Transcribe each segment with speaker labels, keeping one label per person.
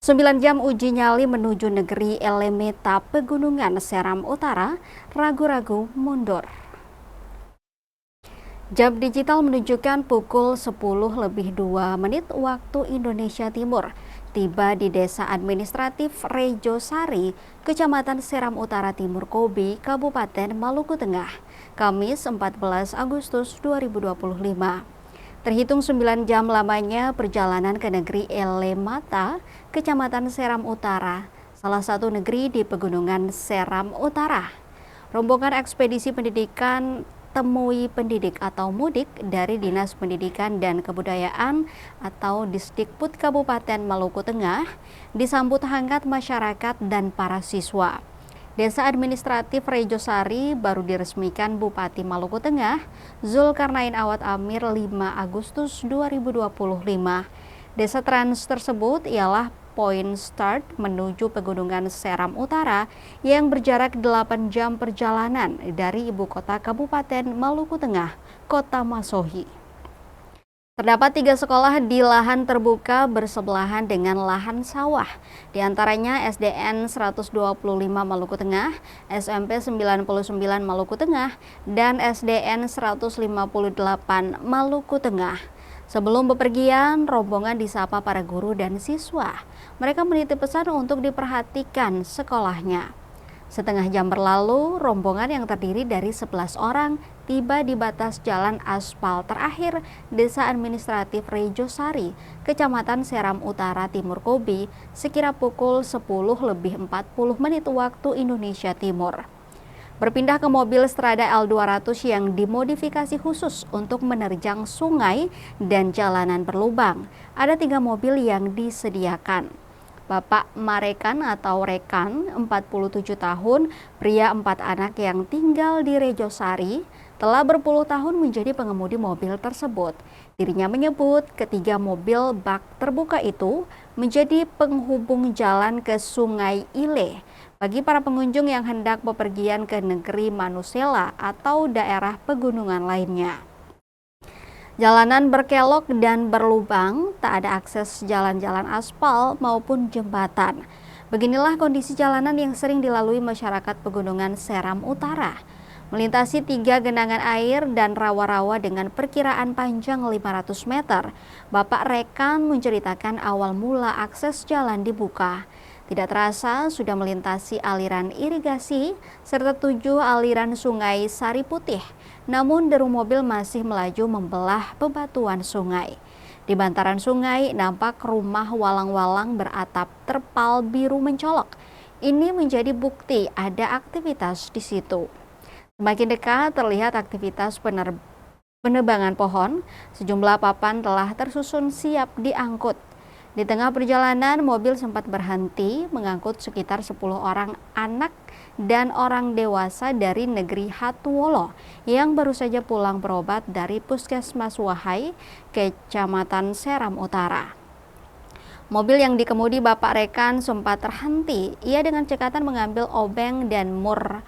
Speaker 1: 9 jam uji nyali menuju negeri Elemeta Pegunungan Seram Utara, ragu-ragu mundur. Jam digital menunjukkan pukul 10:02 waktu Indonesia Timur. Tiba di Desa Administratif Rejosari, Kecamatan Seram Utara Timur Kobe, Kabupaten Maluku Tengah, Kamis 14 Agustus 2025. Terhitung 9 jam lamanya perjalanan ke negeri Elemeta, Kecamatan Seram Utara, salah satu negeri di Pegunungan Seram Utara. Rombongan ekspedisi pendidikan Temui Pendidik atau Mudik dari Dinas Pendidikan dan Kebudayaan atau Disdikbud Kabupaten Maluku Tengah disambut hangat masyarakat dan para siswa. Desa Administratif Rejosari baru diresmikan Bupati Maluku Tengah, Zulkarnain Awad Amir 5 Agustus 2025. Desa trans tersebut ialah Point Start menuju Pegunungan Seram Utara yang berjarak 8 jam perjalanan dari ibu kota Kabupaten Maluku Tengah, Kota Masohi. Terdapat 3 sekolah di lahan terbuka bersebelahan dengan lahan sawah, di antaranya SDN 125 Maluku Tengah, SMP 99 Maluku Tengah, dan SDN 158 Maluku Tengah. Sebelum bepergian, rombongan disapa para guru dan siswa. Mereka menitip pesan untuk diperhatikan sekolahnya. Setengah jam berlalu, rombongan yang terdiri dari 11 orang tiba di batas jalan aspal terakhir Desa Administratif Rejosari, Kecamatan Seram Utara Timur Kobe, sekira pukul 10:40 waktu Indonesia Timur. Berpindah ke mobil Strada L200 yang dimodifikasi khusus untuk menerjang sungai dan jalanan berlubang. Ada 3 mobil yang disediakan. Bapak Marekan atau Rekan, 47 tahun, pria 4 anak yang tinggal di Rejosari, telah berpuluh tahun menjadi pengemudi mobil tersebut. Dirinya menyebut ketiga mobil bak terbuka itu menjadi penghubung jalan ke Sungai Ile bagi para pengunjung yang hendak bepergian ke negeri Manusela atau daerah pegunungan lainnya. Jalanan berkelok dan berlubang, tak ada akses jalan-jalan aspal maupun jembatan. Beginilah kondisi jalanan yang sering dilalui masyarakat Pegunungan Seram Utara. Melintasi 3 genangan air dan rawa-rawa dengan perkiraan panjang 500 meter. Bapak Rekan menceritakan awal mula akses jalan dibuka. Tidak terasa sudah melintasi aliran irigasi serta 7 aliran sungai Sari Putih. Namun deru mobil masih melaju membelah bebatuan sungai. Di bantaran sungai nampak rumah walang-walang beratap terpal biru mencolok. Ini menjadi bukti ada aktivitas di situ. Semakin dekat terlihat aktivitas penebangan pohon. Sejumlah papan telah tersusun siap diangkut. Di tengah perjalanan, mobil sempat berhenti mengangkut sekitar 10 orang anak dan orang dewasa dari negeri Hatuwolo yang baru saja pulang berobat dari Puskesmas Wahai, Kecamatan Seram Utara. Mobil yang dikemudi Bapak Rekan sempat terhenti. Ia dengan cekatan mengambil obeng dan mur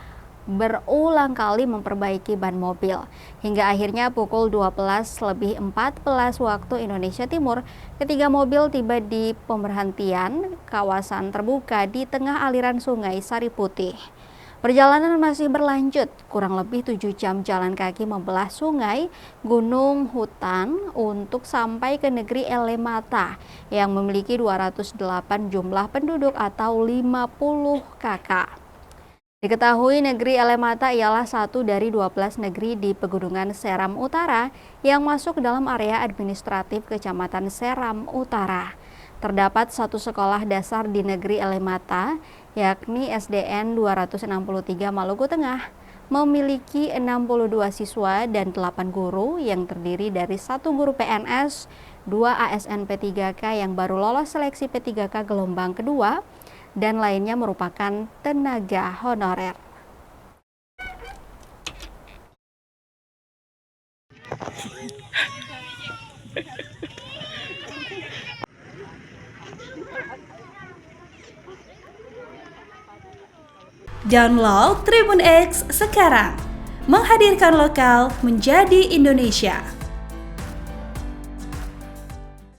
Speaker 1: berulang kali memperbaiki ban mobil. Hingga akhirnya pukul 12:14 waktu Indonesia Timur, ketiga mobil tiba di pemberhentian kawasan terbuka di tengah aliran sungai Sari Putih. Perjalanan masih berlanjut, kurang lebih 7 jam jalan kaki membelah sungai, gunung, hutan untuk sampai ke negeri Elemeta yang memiliki 208 jumlah penduduk atau 50 kakak. Diketahui negeri Elemeta ialah satu dari 12 negeri di Pegunungan Seram Utara yang masuk dalam area administratif Kecamatan Seram Utara. Terdapat 1 sekolah dasar di negeri Elemeta, yakni SDN 263 Maluku Tengah, memiliki 62 siswa dan 8 guru yang terdiri dari 1 guru PNS, 2 ASN P3K yang baru lolos seleksi P3K gelombang kedua, dan lainnya merupakan tenaga honorer.
Speaker 2: Download Tribun X sekarang, menghadirkan lokal menjadi Indonesia.